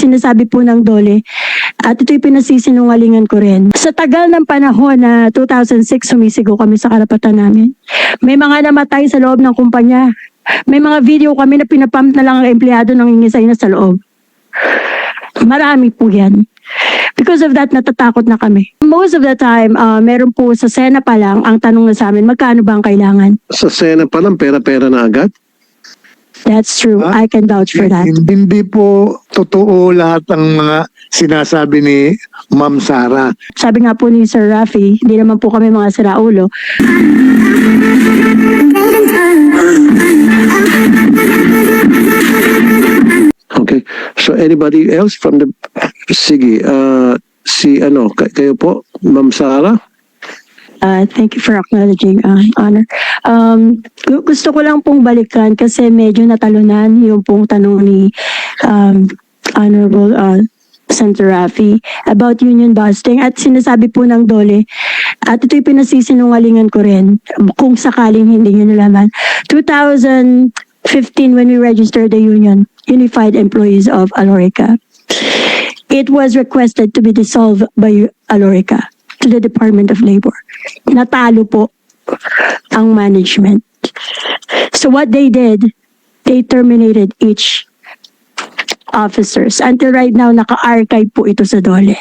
sinasabi po ng DOLE, at ito'y pinasisinungalingan ko rin. Sa tagal ng panahon na 2006, sumisigaw kami sa karapatan namin. May mga namatay sa loob ng kumpanya. May mga video kami na pinapump na lang ang empleyado ng ingisay na sa loob. Marami po yan. Because of that, natatakot na kami. Most of the time, meron po sa Sena pa lang, ang tanong na sa amin, magkano ba ang kailangan? Sa Sena pa lang, pera-pera na agad? That's true. I can vouch for that. Hindi po totoo lahat ng mga sinasabi ni Ma'am Sara. Sabi nga po ni Sir Rafi, hindi naman po kami mga siraulo. Okay. So anybody else from the... Sige, kayo po, Ma'am Sara? Thank you for acknowledging, Honor. Gusto ko lang pong balikan kasi medyo natalunan yung pong tanong ni Honorable Senator Rafi about union busting at sinasabi po ng DOLE at ito'y pinasisinungalingan ko rin kung sakaling hindi nyo nalaman. 2015 when we registered the union, Unified Employees of Alorica, it was requested to be dissolved by Alorica to the Department of Labor. Natalo po ang management. So what they did, they terminated each officers. Until right now, naka-archive po ito sa DOLE.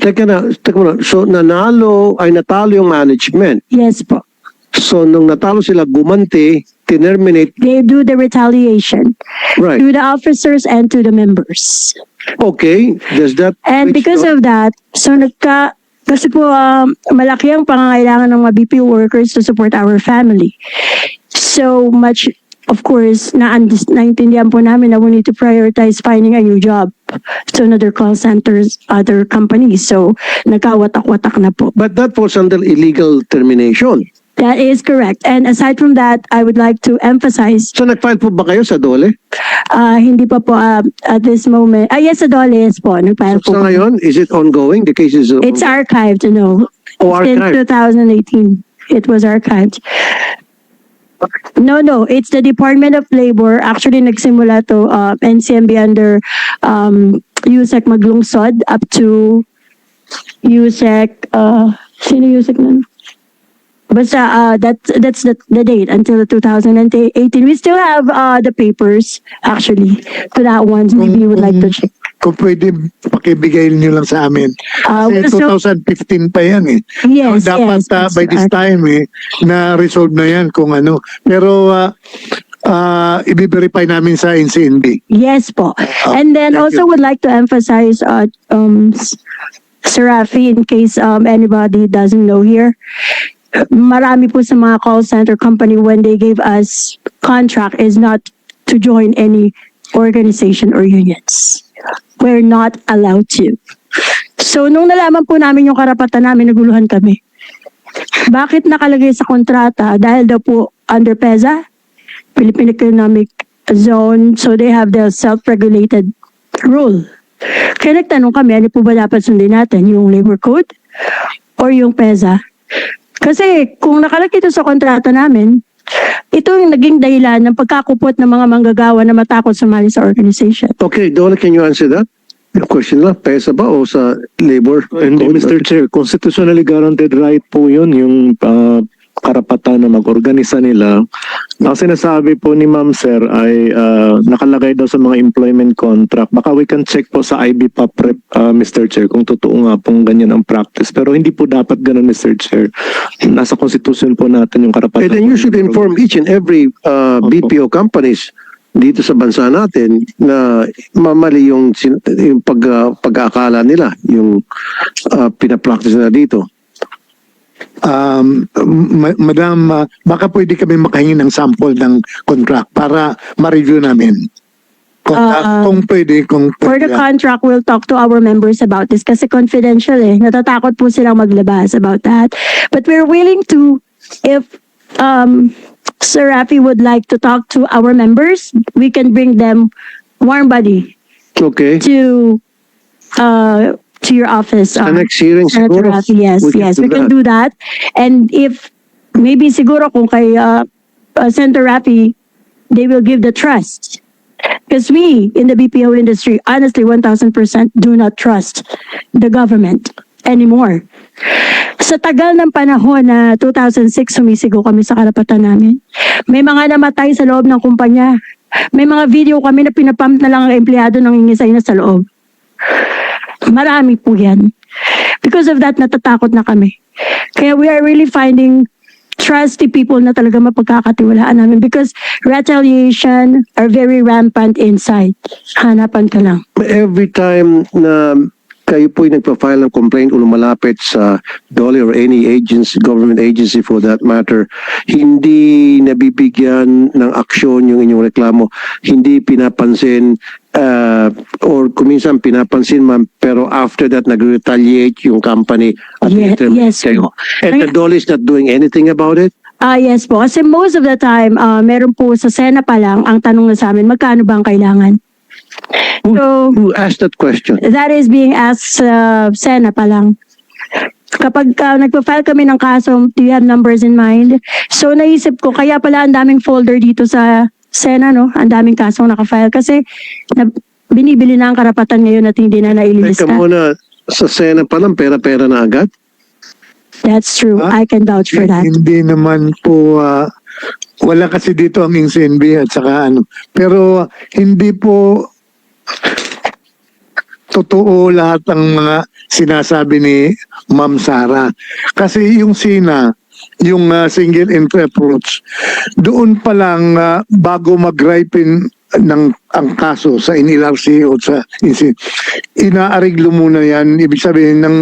Teka muna. So natalo yung management. Yes po. So nung natalo sila, gumanti, terminate. They do the retaliation Right. to the officers and to the members. Okay. Does that... And because of that, so kasi po malaki ang pangangailangan ng mga BPO workers to support our family. So much, of course, naintindihan po namin na we need to prioritize finding a new job to another call centers, other companies. So nagkawatak-watak na po. But that falls under illegal termination. That is correct. And aside from that, I would like to emphasize, So nag-file po ba kayo sa DOLE? hindi pa po at this moment. Yes, sa DOLE, yes po. Nagpile po. Sa ngayon, is it ongoing? The case is... It's archived, Oh, Since archived. 2018, it was archived. No, it's the Department of Labor. Actually, nagsimula to NCMB under USEC Maglungsod up to USEC, sino USEC na? Basta that's the date until 2018. We still have the papers actually to that one. Maybe you would like to check. Kung pwede, pakibigay niyo lang sa amin. Kasi So- 2015 pa yan eh. Yes, So, dapat yes, by this time na-resolve na yan kung ano. Pero i-verify namin sa NCNB. Yes po. And then thank also you. would like to emphasize, Sir Rafi, in case anybody doesn't know here, marami po sa mga call center company when they gave us contract is not to join any organization or unions. We're not allowed to. So nung nalaman po namin yung karapatan namin, naguluhan kami. Bakit nakalagay sa kontrata? Dahil daw po under PEZA, Philippine Economic Zone, so they have the self-regulated rule. Kaya nagtanong kami, ano po ba dapat sundin natin? Yung labor code or yung PEZA? Kasi kung nakalagay ito sa kontrata namin, ito yung naging dahilan ng pagkakupot ng mga manggagawa na matakot sumali sa organization. Okay, DOLE, can you answer that? Yung question lang, PESA ba o sa labor? Hindi, Mr. Chair, constitutionally guaranteed right po yun, yung karapatan na mag-organisa nila. Ang sinasabi po ni Ma'am Sir ay nakalagay daw sa mga employment contract. Baka we can check po sa IBPAP rep, Mr. Chair, kung totoo nga pong ganyan ang practice. Pero hindi po dapat ganun, Mr. Chair. Nasa constitution po natin yung karapatan. And then you should inform each and every BPO companies dito sa bansa natin na mamali yung pag-aakala nila, yung pinapractice na dito. Madam, baka pwede kami makahingi ng sample ng contract para ma-review namin. Kung pwede. For the contract, we'll talk to our members about this kasi confidential eh. Natatakot po silang maglabas about that. But we're willing to, if Sir Rafi would like to talk to our members, we can bring them warm body Okay. to your office. Sa next hearing Senator siguro. Rafi, yes, we can do that. And if maybe siguro kung kay Senator Rafi, they will give the trust Because we in the BPO industry, honestly, 1,000% do not trust the government anymore. Sa tagal ng panahon na 2006, sumisigaw kami sa karapatan namin. May mga namatay sa loob ng kumpanya. May mga video kami na pinapump na lang ang empleyado ng ingisay na sa loob. Marami po yan. Because of that, natatakot na kami. Kaya we are really finding trusty people na talaga mapagkakatiwalaan namin because retaliation are very rampant inside. Hanapan ka lang. Every time na kayo po'y nagpa-file ng complaint o lumalapit sa DOLE or any agency, government agency for that matter, hindi nabibigyan ng aksyon yung inyong reklamo, hindi pinapansin, or kuminsan pinapansin man, pero after that nag-retaliate yung company at Yes kayo. po. And the DOLE is not doing anything about it? Yes po. Kasi most of the time, meron po sa Sena pa lang, ang tanong na sa amin, magkano ba ang kailangan? So, Who asked that question? that is being asked sa Sena pa lang. Kapag nagpa-file kami ng kaso, do you have numbers in mind? So naisip ko, kaya pala ang daming folder dito sa Sena, no? Ang daming kasong nakafile. Kasi binibili na ang karapatan ngayon at hindi na Teka naililista. muna, sa Sena pa lang, pera-pera na agad? That's true. I can vouch for that. Hindi naman po, wala kasi dito ang NCNB at saka ano. Pero hindi po totoo lahat ng mga sinasabi ni Ma'am Sara. Kasi yung SINA, yung single entry approach, doon pa lang bago mag-ripen ng ang kaso sa NLRC o sa inaariglo muna yan. Ibig sabihin ng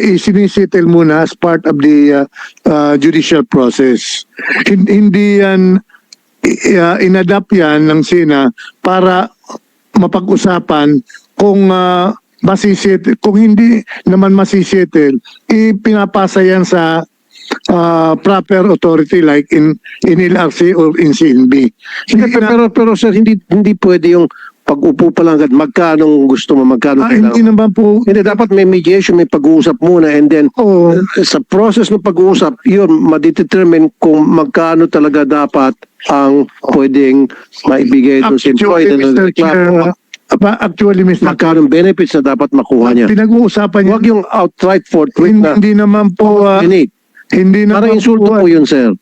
isinisettle muna as part of the judicial process. Hindi yan inadapt yan ng SINA para mapag-usapan kung kung hindi naman masisettle, ipinapasa yan sa proper authority like in LRC or in CNB. Pero sir, hindi pwede yung pag-upo pa lang agad, magkano gusto mo, magkano Hindi kailangan. naman po. Hindi, dapat may mediation, may pag-uusap muna, and then Oo. sa process ng pag-uusap, yun, madetermine kung magkano talaga dapat ang pwedeng maibigay doon sa employee na nagreklamo. Actually, Mr. Magkano benefits na dapat makuha niya. Pinag-uusapan niya. Huwag yung outright forthwith na Hindi naman po. binit. Hindi Parang naman insulto po yun, sir.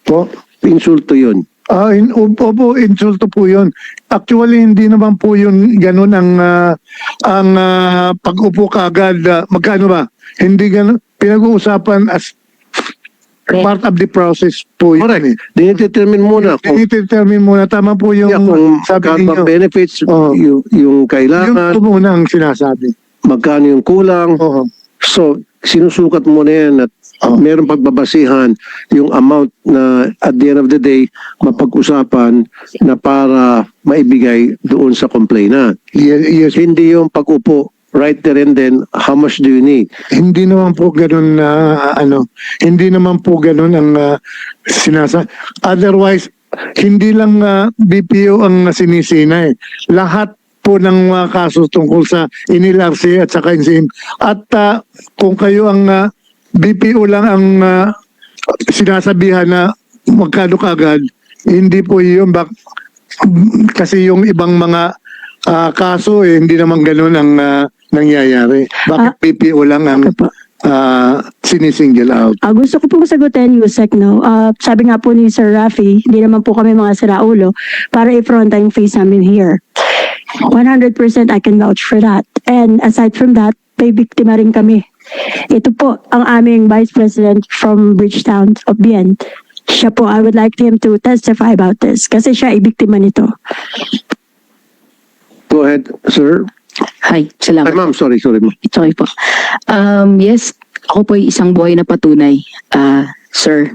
Po. Insulto yun. Opo, insulto po yun. Actually, hindi naman po yun ganun ang pag-upo kaagad. Magkano ba? Hindi ganun. Pinag-uusapan as part of the process po yun. Correct. Dinidetermine muna kung Determine muna. Tama po yung kung sabi magkano ninyo. benefits, Oo. yung Yung kailangan, po muna ang sinasabi. magkano yung kulang. Oo. So, sinusukat mo na yan at meron pagbabasihan yung amount na at the end of the day, mapag-usapan na para maibigay doon sa complainant. Yes. Hindi yung pag-upo, right there and then, how much do you need? Hindi naman po ganun hindi naman po ganun ang otherwise hindi lang BPO ang sinisina eh. Lahat po ng mga kaso tungkol sa NLRC at saka NCM. At kung kayo ang BPO lang ang sinasabihan na magkano kaagad, hindi po yun. Kasi yung ibang mga kaso hindi naman ganun ang nangyayari. Bakit BPO lang ang sinisingle out? Gusto ko pong sagutin, Yusek, no? Sabi nga po ni Sir Rafi, hindi naman po kami mga siraulo para i-fronta yung face namin here. 100% I can vouch for that. And aside from that, may biktima rin kami. Ito po ang aming Vice President from Bridgetown of Bien. Siya po, I would like him to testify about this kasi siya ay biktima nito. Go ahead, sir. Hi, Ay, salamat. ma'am, sorry, ma'am. It's okay po. Yes, ako po ay isang buhay na patunay, sir.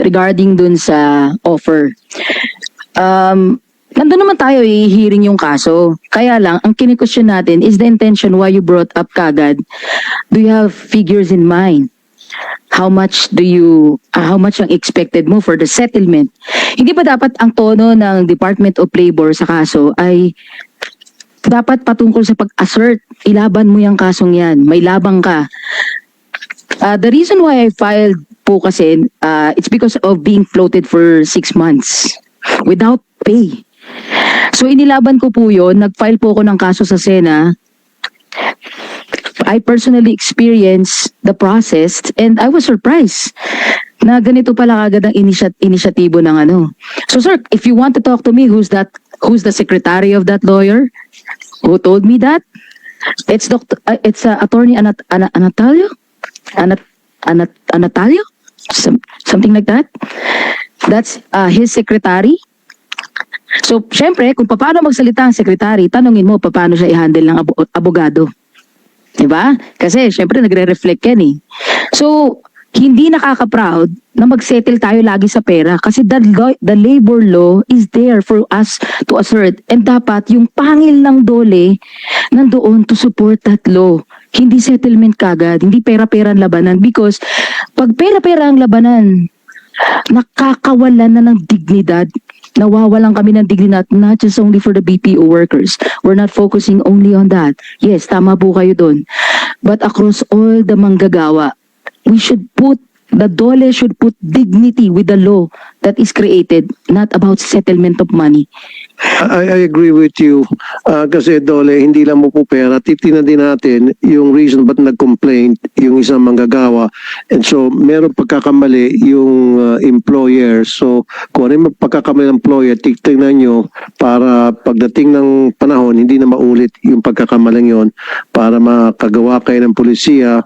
Regarding dun sa offer. Nandun naman tayo i-hearing yung kaso. Kaya lang, ang kinikwestiyon natin is the intention why you brought up kagad. Do you have figures in mind? How much ang expected mo for the settlement? Hindi ba dapat ang tono ng Department of Labor sa kaso ay dapat patungkol sa pag-assert, ilaban mo yung kasong yan, may labang ka. The reason why I filed po kasi, it's because of being floated for 6 months without pay. So inilaban ko po yun, nag-file po ako ng kaso sa Sena. I personally experienced the process and I was surprised na ganito pala agad ang inisyatibo ng ano. So sir, if you want to talk to me, who's the secretary of that lawyer? Who told me that? It's attorney Anatalio? Anatalio? Something like that? That's his secretary. So, syempre, kung paano magsalita ang secretary, tanungin mo paano siya i-handle ng abogado. Diba? Kasi, syempre, nagre-reflect yan eh. So, hindi nakaka-proud na mag-settle tayo lagi sa pera kasi the labor law is there for us to assert and dapat yung pangil ng DOLE nandoon to support that law. Hindi settlement kagad, hindi pera-pera ang labanan because pag pera-pera ang labanan, nakakawalan na ng dignidad. Nawawalan kami ng dignidad not just only for the BPO workers. We're not focusing only on that. Yes, tama po kayo doon. But across all the manggagawa, the DOLE should put dignity with the law that is created, not about settlement of money. I agree with you. Kasi Dole, hindi lang mo po pera. Titignan din natin yung reason ba't nag-complain yung isang manggagawa. And so, meron pagkakamali yung employer. So, kung ano yung pagkakamali ng employer, titignan nyo para pagdating ng panahon, hindi na maulit yung pagkakamaling yon para makagawa kayo ng polisiya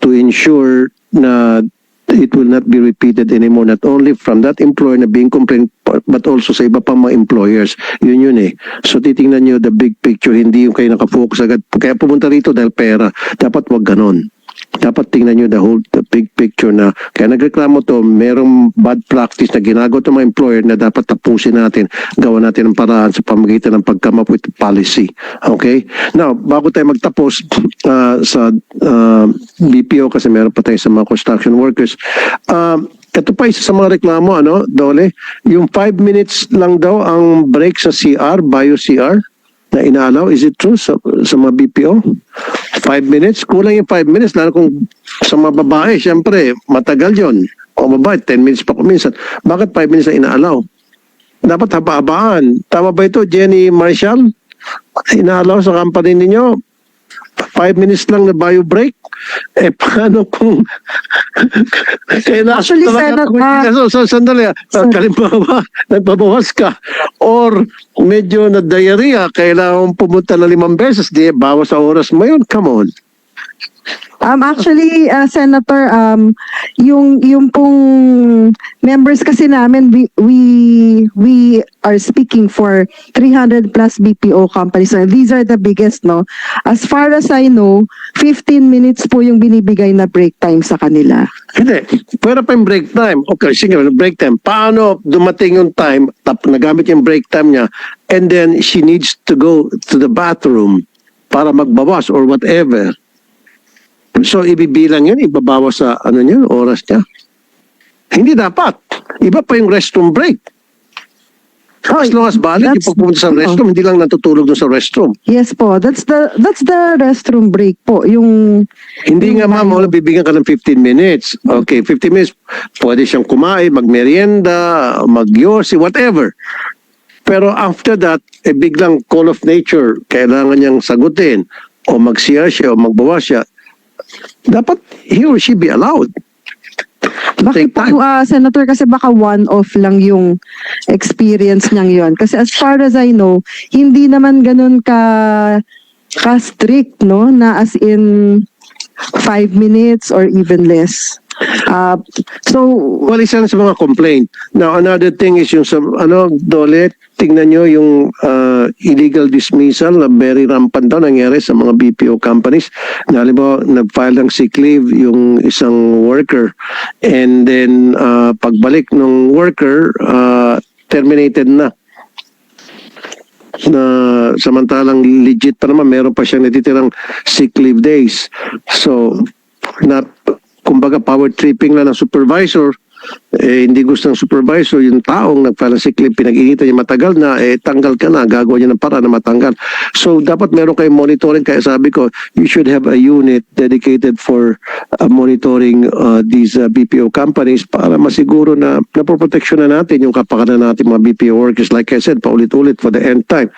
to ensure na it will not be repeated anymore, not only from that employer na being complained, but also sa iba pang mga employers. Yun eh. So titingnan nyo the big picture, hindi yung kayo nakafocus agad. Kaya pumunta rito dahil pera. Dapat wag ganon. Dapat tingnan nyo the big picture na kaya nagreklamo to, merong bad practice na ginagawa ng mga employer na dapat tapusin natin, gawa natin ng paraan sa pamagitan ng pag-come up with policy. Okay? Now, bago tayo magtapos sa BPO kasi meron pa tayo sa mga construction workers, ito pa isa sa mga reklamo, Dole, yung 5 minutes lang daw ang break sa CR, bio-CR, na inaalaw. Is it true sa mga BPO? 5 minutes? Kulang yung 5 minutes. Lalo kung sa mga babae, syempre, matagal yon. O babae, 10 minutes pa kuminsan. Bakit 5 minutes na inaalaw? Dapat haba-habaan. Tama ba ito, Jenny Marshall? Inaalaw sa company ninyo? 5 minutes lang na bio break? Paano kung... Actually, sandali. Kalimbawa, nagbabawas ka. Or medyo na diarrhea, kailangan pumunta na 5 beses, di bawas sa oras mo yun. Come on. Actually, Senator, yung pong members kasi namin, we are speaking for 300 plus BPO companies. So these are the biggest, no? As far as I know, 15 minutes po yung binibigay na break time sa kanila. Hindi. Pwera pa yung break time. Okay, sige, break time. Paano dumating yung time, nagamit yung break time niya, and then she needs to go to the bathroom para magbawas or whatever. So, ibibilang yun, ibabawas sa oras niya. Hindi dapat. Iba pa yung restroom break. As long as valid, yung pagpupunta sa restroom, hindi lang natutulog doon sa restroom. Yes po, that's the restroom break po. Yung Hindi nga ma'am, wala bibigyan ka ng 15 minutes. Okay, 15 minutes, pwede siyang kumain, magmerienda, magyosi, whatever. Pero after that, biglang call of nature, kailangan niyang sagutin, o mag-CR siya, o magbawas siya. Dapat he or she be allowed to bakit take time. po, Senator, kasi baka one-off lang yung experience niyang yon. Kasi as far as I know, hindi naman ganun ka-strict, no? Na as in 5 minutes or even less. Well, isa sa mga complaint. Now, another thing is yung sa, Dole, tingnan nyo yung illegal dismissal na very rampant daw nangyari sa mga BPO companies. Na, halimbawa, nag-file ng sick leave yung isang worker and then pagbalik ng worker, terminated na samantalang legit pa naman, meron pa siyang natitirang sick leave days. So, kumbaga power tripping lang ng supervisor hindi gusto ng supervisor, yung taong nag-file ng sick leave, pinag-initan niya matagal na, tanggal ka na, gagawa niya ng para na matanggal. So, dapat meron kayong monitoring, kaya sabi ko, you should have a unit dedicated for monitoring these BPO companies para masiguro na napoproteksyon na natin yung kapakanan natin mga BPO workers. Like I said, paulit-ulit for the end time.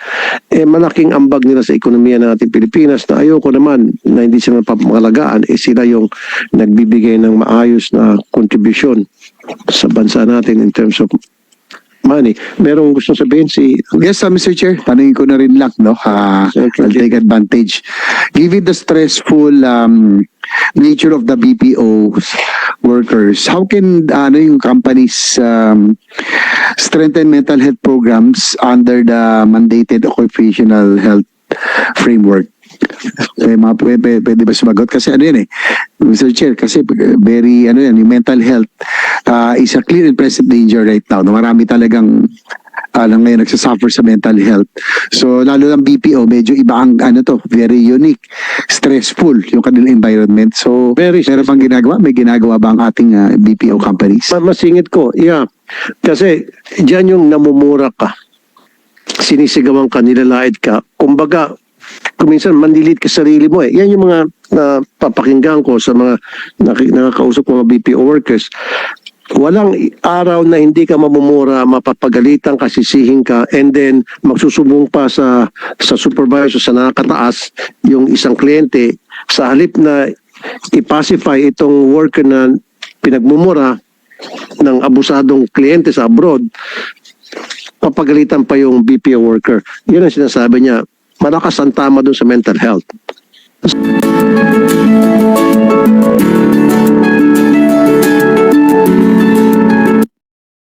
Malaking ambag nila sa ekonomiya natin Pilipinas na ayoko naman na hindi sila mapapangalagaan, sila yung nagbibigay ng maayos na kontribusyon sa bansa natin in terms of money. Merong gusto sabihin si... Yes, Mr. Chair, tanungin ko na rin lang, no? I'll take advantage. Given the stressful nature of the BPO workers, how can yung companies strengthen mental health programs under the mandated occupational health framework? Pwede ba sumagot? Kasi Mr. Chair, kasi very, yung mental health is a clear and present danger right now. Marami talagang ngayon nagsasuffer sa mental health. So, lalo ng BPO, medyo iba ang, very unique, stressful yung kanilang environment. So, Very meron bang ginagawa? May ginagawa ba ang ating BPO companies? Masingit ko, yeah. Kasi dyan yung namumura ka. Sinisigawan ka, nilalait ka. Kumbaga, kuminsan mandilit ka sarili mo eh. Yan yung mga papakinggan ko sa mga nakakausap ko mga BPO workers. Walang araw na hindi ka mamumura, mapapagalitan ka, sisihin ka, and then magsusubong pa sa supervisor, sa nakakataas, yung isang kliyente, sa halip na ipacify itong worker na pinagmumura ng abusadong kliyente sa abroad, papagalitan pa yung BPO worker. Yun ang sinasabi niya. Malakas ang tama doon sa mental health.